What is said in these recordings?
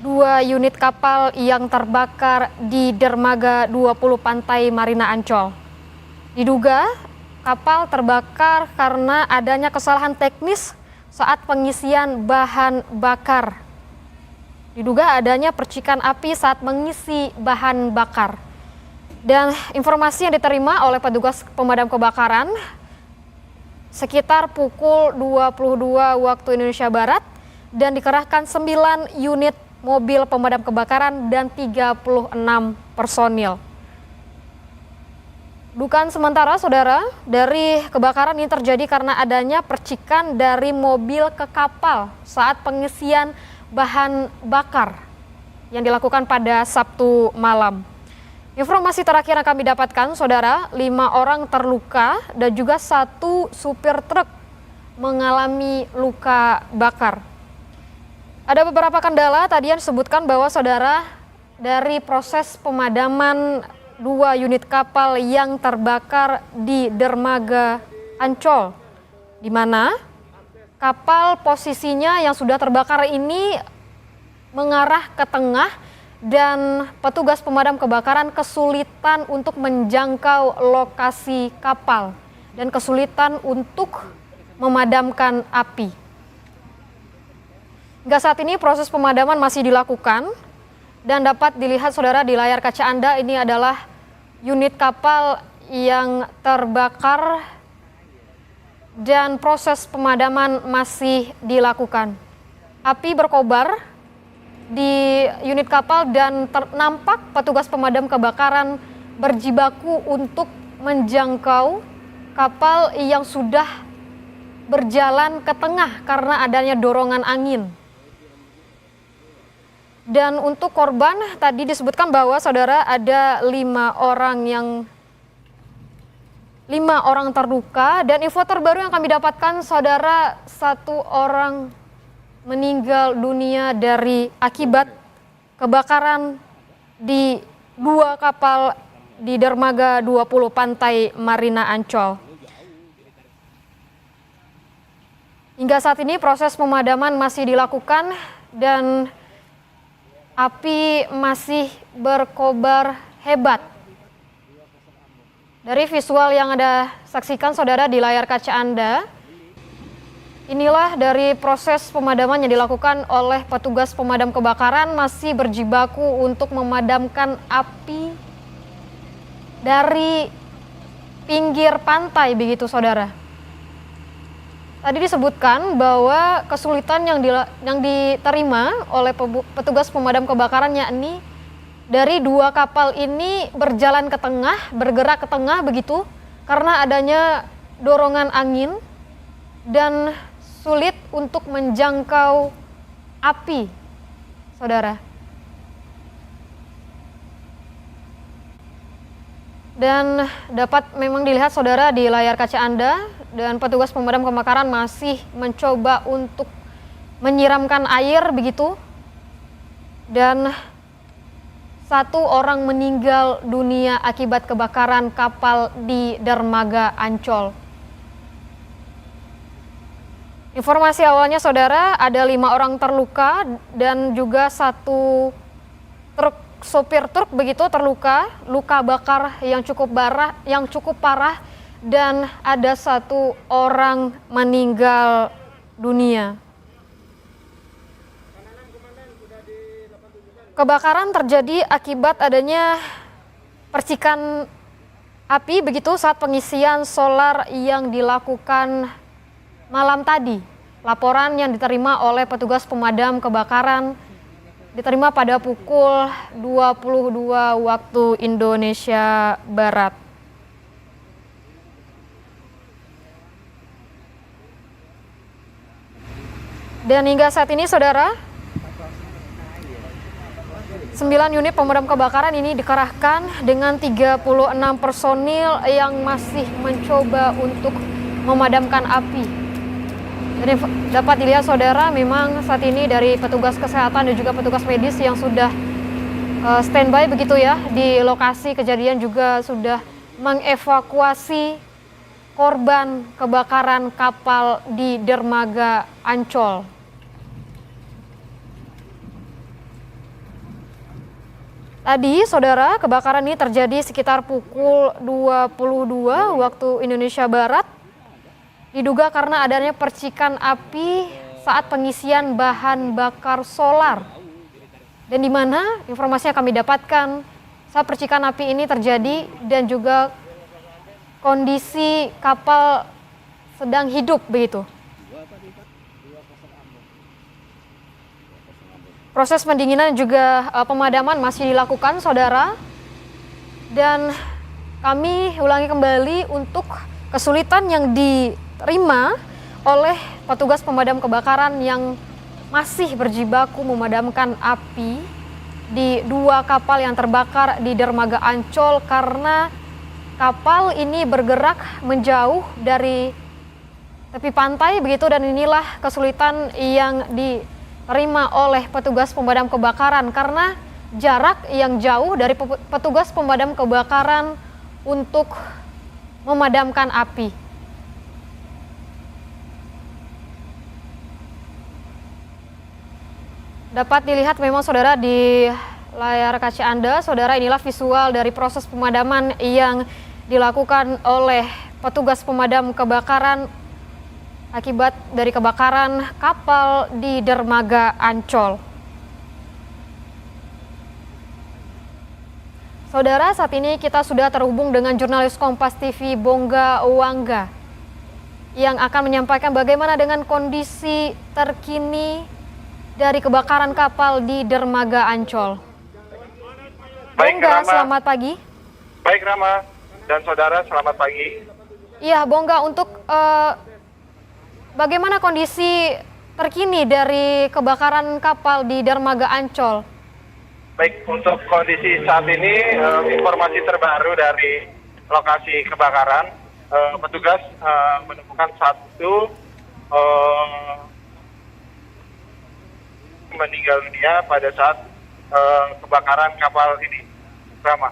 Dua unit kapal yang terbakar di dermaga 20 Pantai Marina Ancol. Diduga kapal terbakar karena adanya kesalahan teknis saat pengisian bahan bakar. Diduga adanya percikan api saat mengisi bahan bakar. Dan informasi yang diterima oleh petugas pemadam kebakaran sekitar pukul 22 waktu Indonesia Barat, dan dikerahkan 9 unit mobil pemadam kebakaran dan 36 personil. Dugaan sementara, saudara, dari kebakaran ini terjadi karena adanya percikan dari mobil ke kapal saat pengisian bahan bakar yang dilakukan pada Sabtu malam. Informasi terakhir yang kami dapatkan, saudara, 5 orang terluka dan juga 1 supir truk mengalami luka bakar. Ada beberapa kendala tadi yang disebutkan bahwa, saudara, dari proses pemadaman 2 unit kapal yang terbakar di dermaga Ancol, di mana kapal posisinya yang sudah terbakar ini mengarah ke tengah dan petugas pemadam kebakaran kesulitan untuk menjangkau lokasi kapal dan kesulitan untuk memadamkan api. Hingga saat ini proses pemadaman masih dilakukan dan dapat dilihat, saudara, di layar kaca Anda ini adalah unit kapal yang terbakar dan proses pemadaman masih dilakukan. Api berkobar di unit kapal dan nampak petugas pemadam kebakaran berjibaku untuk menjangkau kapal yang sudah berjalan ke tengah karena adanya dorongan angin. Dan untuk korban tadi disebutkan bahwa, saudara, ada 5 orang terluka, dan info terbaru yang kami dapatkan, saudara, 1 orang meninggal dunia dari akibat kebakaran di 2 kapal di dermaga 20 Pantai Marina Ancol. Hingga saat ini proses pemadaman masih dilakukan dan api masih berkobar hebat. Dari visual yang Anda saksikan, saudara, di layar kaca Anda, inilah dari proses pemadaman yang dilakukan oleh petugas pemadam kebakaran masih berjibaku untuk memadamkan api dari pinggir pantai, begitu, saudara. Tadi disebutkan bahwa kesulitan yang diterima oleh petugas pemadam kebakaran yakni dari 2 kapal ini berjalan ke tengah, bergerak ke tengah, begitu, karena adanya dorongan angin dan sulit untuk menjangkau api, saudara. Dan dapat memang dilihat, saudara, di layar kaca Anda, dan petugas pemadam kebakaran masih mencoba untuk menyiramkan air, begitu. Dan 1 orang meninggal dunia akibat kebakaran kapal di dermaga Ancol. Informasi awalnya, saudara, ada 5 orang terluka dan juga 1 sopir truk, begitu, terluka, luka bakar yang cukup parah, dan ada 1 orang meninggal dunia. Kebakaran terjadi akibat adanya percikan api, begitu, saat pengisian solar yang dilakukan malam tadi. Laporan yang diterima oleh petugas pemadam kebakaran diterima pada pukul 22 waktu Indonesia Barat. Dan hingga saat ini, saudara, 9 unit pemadam kebakaran ini dikerahkan dengan 36 personil yang masih mencoba untuk memadamkan api. Dan dapat dilihat, saudara, memang saat ini dari petugas kesehatan dan juga petugas medis yang sudah standby, begitu ya, di lokasi kejadian juga sudah mengevakuasi korban kebakaran kapal di dermaga Ancol. Tadi, saudara, kebakaran ini terjadi sekitar pukul 22 waktu Indonesia Barat. Diduga karena adanya percikan api saat pengisian bahan bakar solar. Dan di mana informasi yang kami dapatkan saat percikan api ini terjadi dan juga kondisi kapal sedang hidup begitu. Proses pendinginan juga pemadaman masih dilakukan, saudara. Dan kami ulangi kembali untuk kesulitan yang diterima oleh petugas pemadam kebakaran yang masih berjibaku memadamkan api di 2 kapal yang terbakar di dermaga Ancol karena kapal ini bergerak menjauh dari tepi pantai begitu, dan inilah kesulitan yang diterima oleh petugas pemadam kebakaran karena jarak yang jauh dari petugas pemadam kebakaran untuk memadamkan api. Dapat dilihat memang, saudara, di layar kaca Anda, saudara, inilah visual dari proses pemadaman yang dilakukan oleh petugas pemadam kebakaran akibat dari kebakaran kapal di dermaga Ancol. Saudara, saat ini kita sudah terhubung dengan jurnalis Kompas TV Bongga Wangga yang akan menyampaikan bagaimana dengan kondisi terkini dari kebakaran kapal di dermaga Ancol. Baik, Bongga, Rama. selamat pagi. Baik, Rama dan saudara, selamat pagi. Iya, Bongga, untuk bagaimana kondisi terkini dari kebakaran kapal di dermaga Ancol? Baik, untuk kondisi saat ini, informasi terbaru dari lokasi kebakaran, petugas menemukan satu meninggal dunia pada saat kebakaran kapal ini, Rama.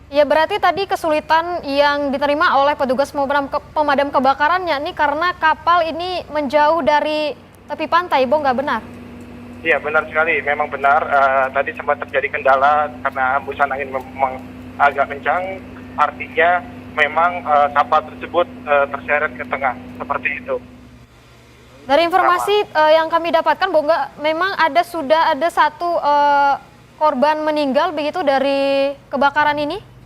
Ya, berarti tadi kesulitan yang diterima oleh petugas pemadam kebakaran yakni karena kapal ini menjauh dari tepi pantai, Bongga, benar? Iya, benar sekali, memang benar. Tadi sempat terjadi kendala karena hembusan angin memang agak kencang, artinya memang kapal tersebut terseret ke tengah, seperti itu. Dari informasi yang kami dapatkan, Bongga, memang sudah ada satu korban meninggal begitu dari kebakaran ini?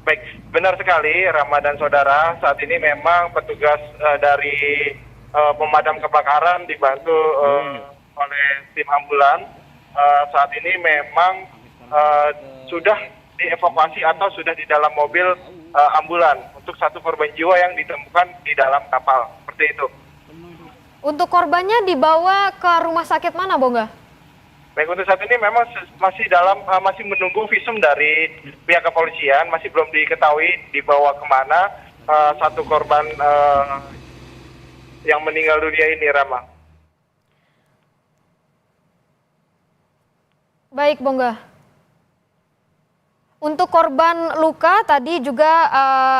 Baik, benar sekali, Rama dan saudara. Saat ini memang petugas dari pemadam kebakaran dibantu oleh tim ambulan. Saat ini memang sudah dievakuasi atau sudah di dalam mobil ambulan untuk satu korban jiwa yang ditemukan di dalam kapal, seperti itu. Untuk korbannya dibawa ke rumah sakit mana, Bongga? Baik, untuk saat ini memang masih menunggu visum dari pihak kepolisian, masih belum diketahui dibawa kemana satu korban yang meninggal dunia ini, Rama. Baik, Bongga. Untuk korban luka tadi juga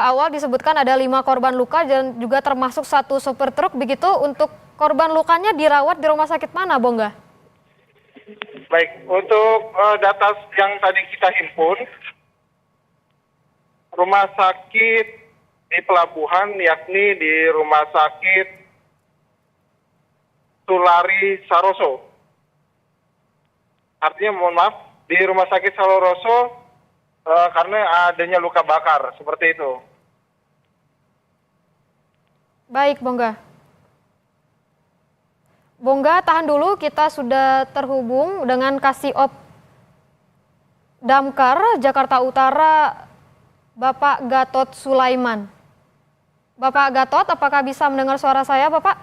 awal disebutkan ada 5 korban luka dan juga termasuk satu sopir truk begitu. Untuk korban lukanya dirawat di rumah sakit mana, Bongga? Baik, untuk data yang tadi kita himpun, rumah sakit di pelabuhan yakni di Rumah Sakit Sulari Saroso. Artinya, mohon maaf, di Rumah Sakit Saroso karena adanya luka bakar, seperti itu. Baik, Bongga. Bongga, tahan dulu, kita sudah terhubung dengan Kasiop Damkar Jakarta Utara, Bapak Gatot Sulaiman. Bapak Gatot, apakah bisa mendengar suara saya, Bapak?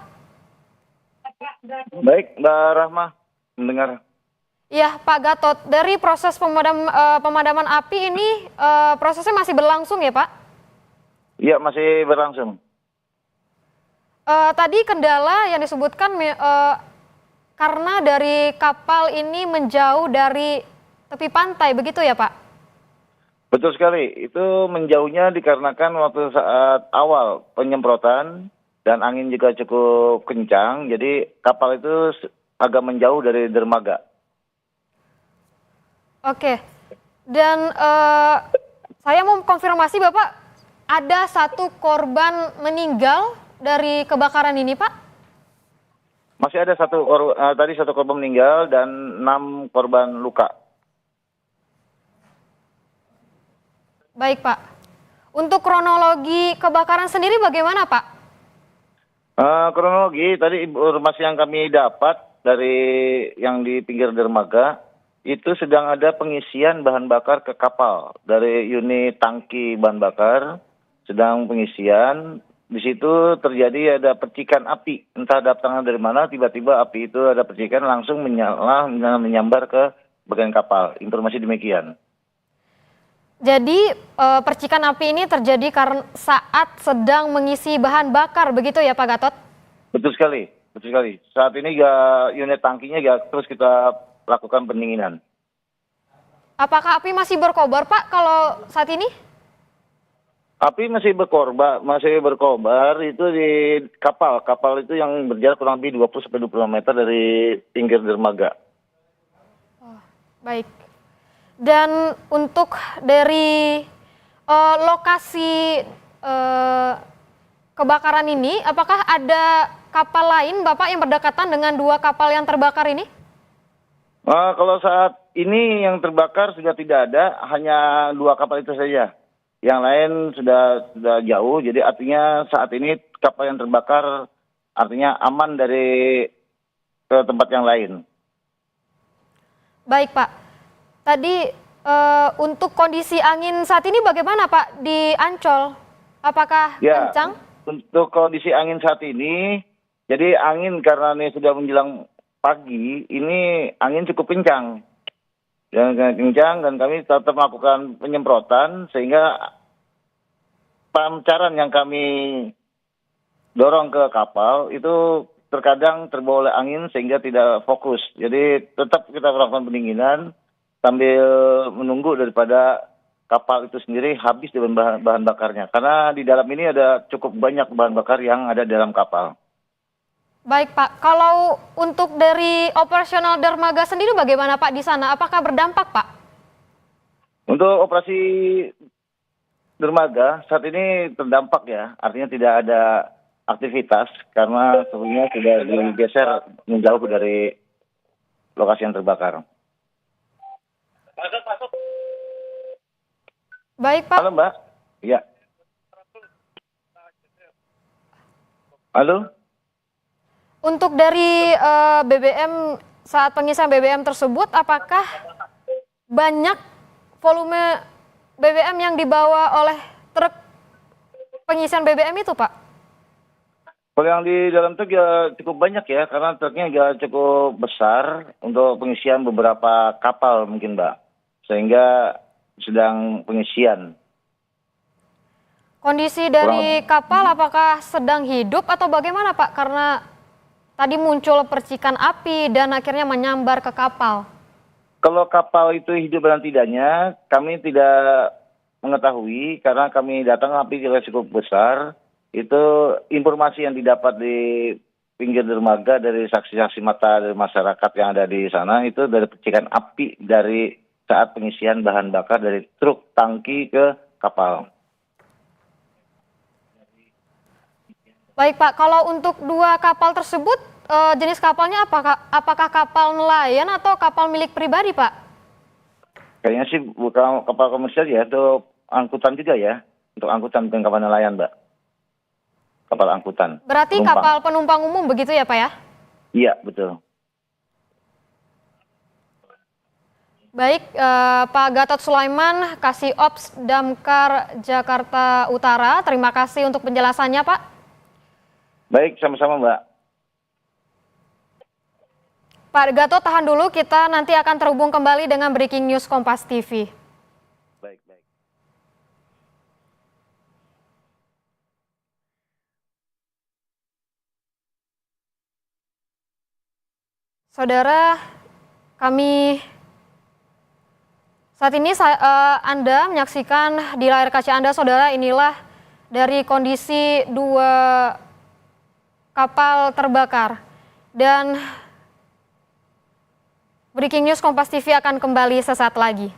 Baik, Mbak Rahma, mendengar. Iya, Pak Gatot, dari proses pemadaman api ini prosesnya masih berlangsung ya, Pak? Iya, masih berlangsung. Tadi kendala yang disebutkan karena dari kapal ini menjauh dari tepi pantai, begitu ya, Pak? Betul sekali, itu menjauhnya dikarenakan waktu saat awal penyemprotan dan angin juga cukup kencang, jadi kapal itu agak menjauh dari dermaga. Oke, dan saya mau konfirmasi Bapak, ada satu korban meninggal dari kebakaran ini Pak? Masih ada tadi satu korban meninggal dan 6 korban luka. Baik Pak, untuk kronologi kebakaran sendiri bagaimana Pak? Kronologi tadi informasi yang kami dapat dari yang di pinggir dermaga itu sedang ada pengisian bahan bakar ke kapal dari unit tangki bahan bakar sedang pengisian. Di situ terjadi ada percikan api, entah datangnya dari mana, tiba-tiba api itu ada percikan langsung menyambar ke bagian kapal. Informasi demikian. Jadi percikan api ini terjadi karena saat sedang mengisi bahan bakar, begitu ya Pak Gatot? Betul sekali, betul sekali. Saat ini unit tangkinya terus kita lakukan pendinginan. Apakah api masih berkobar Pak kalau saat ini? Api masih berkobar itu di kapal. Kapal itu yang berjarak kurang lebih 20-25 meter dari pinggir dermaga. Oh, baik. Dan untuk dari lokasi kebakaran ini, apakah ada kapal lain Bapak yang berdekatan dengan 2 kapal yang terbakar ini? Kalau saat ini yang terbakar sudah tidak ada, hanya 2 kapal itu saja. Yang lain sudah jauh, jadi artinya saat ini kapal yang terbakar artinya aman dari ke tempat yang lain. Baik Pak, tadi untuk kondisi angin saat ini bagaimana Pak di Ancol? Apakah kencang? Untuk kondisi angin saat ini, jadi angin karena ini sudah menjelang pagi, ini angin cukup kencang. Dan kami tetap melakukan penyemprotan sehingga pancaran yang kami dorong ke kapal itu terkadang terbawa oleh angin sehingga tidak fokus. Jadi tetap kita melakukan pendinginan sambil menunggu daripada kapal itu sendiri habis dengan bahan bakarnya. Karena di dalam ini ada cukup banyak bahan bakar yang ada di dalam kapal. Baik Pak, kalau untuk dari operasional dermaga sendiri bagaimana Pak di sana? Apakah berdampak Pak? Untuk operasi dermaga saat ini terdampak ya, artinya tidak ada aktivitas karena sebelumnya sudah digeser menjauh dari lokasi yang terbakar. Baik Pak. Halo Mbak, iya. Halo. Untuk dari BBM, saat pengisian BBM tersebut, apakah banyak volume BBM yang dibawa oleh truk pengisian BBM itu, Pak? Kalau yang di dalam truk ya cukup banyak ya, karena truknya juga cukup besar untuk pengisian beberapa kapal mungkin Mbak. Sehingga sedang pengisian. Kondisi dari kapal apakah sedang hidup atau bagaimana Pak? Karena tadi muncul percikan api dan akhirnya menyambar ke kapal. Kalau kapal itu hidup dan tidaknya, kami tidak mengetahui karena kami datang api juga cukup besar. Itu informasi yang didapat di pinggir dermaga dari saksi-saksi mata dari masyarakat yang ada di sana itu dari percikan api dari saat pengisian bahan bakar dari truk tangki ke kapal. Baik Pak, kalau untuk 2 kapal tersebut jenis kapalnya apakah kapal nelayan atau kapal milik pribadi Pak? Kayaknya sih bukan kapal komersial ya, itu angkutan juga ya. Untuk angkutan bukan kapal nelayan Mbak. Kapal angkutan. Berarti penumpang. Kapal penumpang umum begitu ya Pak ya? Iya betul. Baik Pak Gatot Sulaiman, Kasih Ops Damkar Jakarta Utara, terima kasih untuk penjelasannya Pak. Baik, sama-sama Mbak. Pak Gatot tahan dulu, kita nanti akan terhubung kembali dengan Breaking News Kompas TV. Baik, baik. Saudara, saat ini Anda menyaksikan di layar kaca Anda, saudara, inilah dari kondisi 2 kapal terbakar. Dan Breaking News Kompas TV akan kembali sesaat lagi.